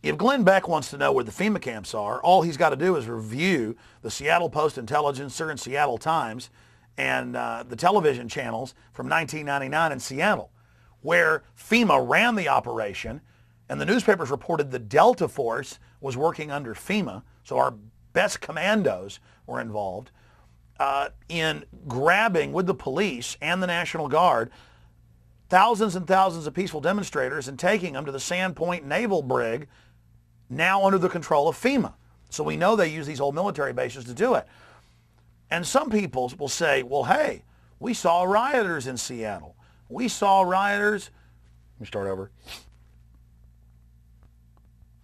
If Glenn Beck wants to know where the FEMA camps are, all he's got to do is review the Seattle Post-Intelligencer and Seattle Times and the television channels from 1999 in Seattle, where FEMA ran the operation, and the newspapers reported the Delta Force was working under FEMA, so our best commandos were involved in grabbing, with the police and the National Guard, thousands and thousands of peaceful demonstrators and taking them to the Sandpoint Naval Brig, now under the control of FEMA. So we know they use these old military bases to do it. And some people will say, well, hey, we saw rioters in Seattle. We saw rioters. Let me start over.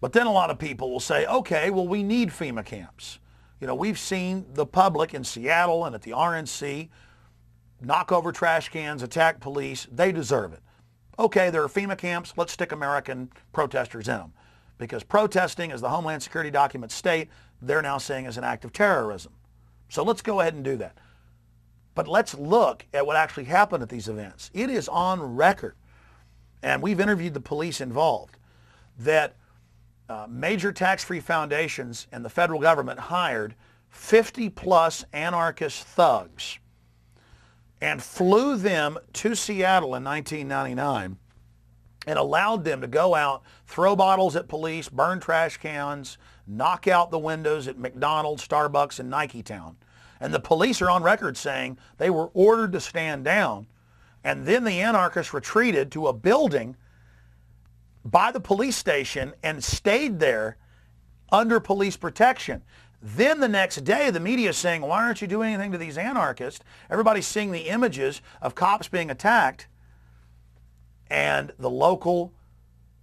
But then a lot of people will say, okay, well, we need FEMA camps. You know, we've seen the public in Seattle and at the RNC knock over trash cans, attack police. They deserve it. Okay, there are FEMA camps. Let's stick American protesters in them. Because protesting, as the Homeland Security documents state, they're now saying is an act of terrorism. So let's go ahead and do that. But let's look at what actually happened at these events. It is on record, and we've interviewed the police involved, that major tax-free foundations and the federal government hired 50-plus anarchist thugs and flew them to Seattle in 1999 and allowed them to go out, throw bottles at police, burn trash cans, knock out the windows at McDonald's, Starbucks, and Nike Town. And the police are on record saying they were ordered to stand down, and then the anarchists retreated to a building by the police station and stayed there under police protection. Then the next day, the media is saying, why aren't you doing anything to these anarchists? Everybody's seeing the images of cops being attacked. And the local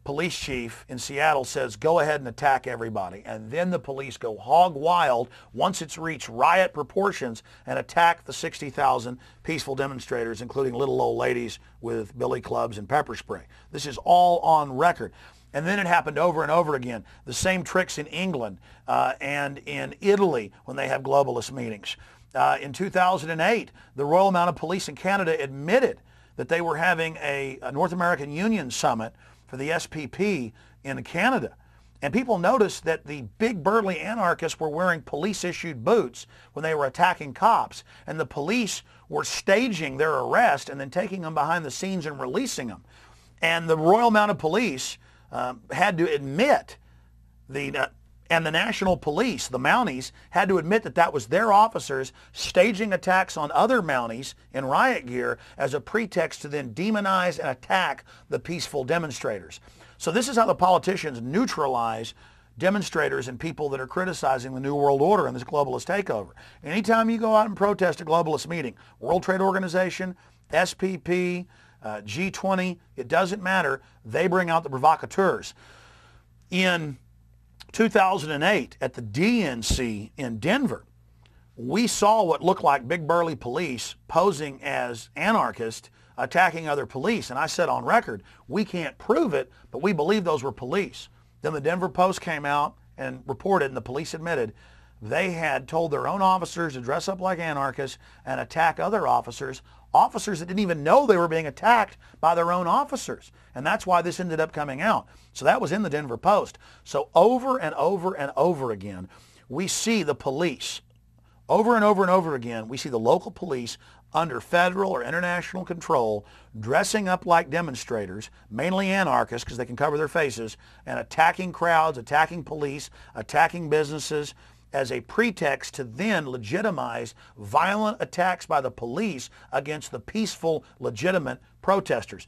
police chief in Seattle says, go ahead and attack everybody. And then the police go hog wild once it's reached riot proportions and attack the 60,000 peaceful demonstrators, including little old ladies with billy clubs and pepper spray. This is all on record. And then it happened over and over again. The same tricks in England and in Italy when they have globalist meetings. In 2008, the Royal Mounted Police in Canada admitted that they were having a North American Union summit for the SPP in Canada. And people noticed that the big burly anarchists were wearing police-issued boots when they were attacking cops. And the police were staging their arrest and then taking them behind the scenes and releasing them. And the Royal Mounted Police had to admit, and the National Police, the Mounties, had to admit that that was their officers staging attacks on other Mounties in riot gear as a pretext to then demonize and attack the peaceful demonstrators. So this is how the politicians neutralize demonstrators and people that are criticizing the New World Order and this globalist takeover. Anytime you go out and protest a globalist meeting, World Trade Organization, SPP, G20, it doesn't matter. They bring out the provocateurs. In 2008, at the DNC in Denver, we saw what looked like big burly police posing as anarchists attacking other police. And I said on record, we can't prove it, but we believe those were police. Then the Denver Post came out and reported, and the police admitted, they had told their own officers to dress up like anarchists and attack other officers that didn't even know they were being attacked by their own officers. And that's why this ended up coming out. So that was in the Denver Post. So over and over and over again, we see the police, over and over and over again, we see the local police under federal or international control, dressing up like demonstrators, mainly anarchists because they can cover their faces, and attacking crowds, attacking police, attacking businesses, as a pretext to then legitimize violent attacks by the police against the peaceful, legitimate protesters.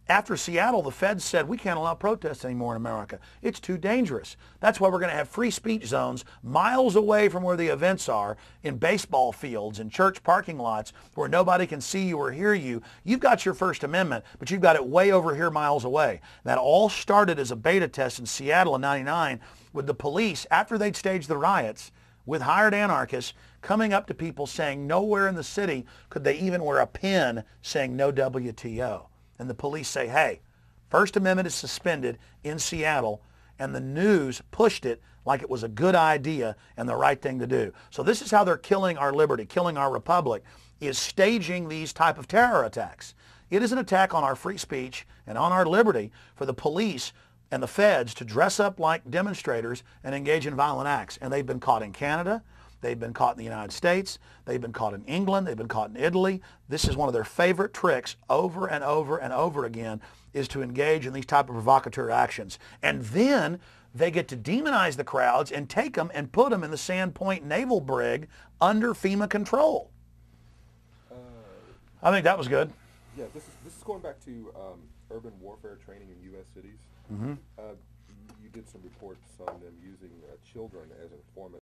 After Seattle, the feds said, we can't allow protests anymore in America. It's too dangerous. That's why we're going to have free speech zones miles away from where the events are, in baseball fields, in church parking lots, where nobody can see you or hear you. You've got your First Amendment, but you've got it way over here miles away. That all started as a beta test in Seattle in '99 with the police, after they'd staged the riots, with hired anarchists coming up to people saying nowhere in the city could they even wear a pin saying no WTO. And the police say, hey, First Amendment is suspended in Seattle, and the news pushed it like it was a good idea and the right thing to do. So this is how they're killing our liberty, killing our republic, is staging these type of terror attacks. It is an attack on our free speech and on our liberty for the police and the feds to dress up like demonstrators and engage in violent acts. And they've been caught in Canada. They've been caught in the United States. They've been caught in England. They've been caught in Italy. This is one of their favorite tricks over and over and over again, is to engage in these type of provocateur actions. And then they get to demonize the crowds and take them and put them in the Sandpoint Naval Brig under FEMA control. I think that was good. Yeah, this is going back to urban warfare training in U.S. cities. Mm-hmm. You did some reports on them using children as informants.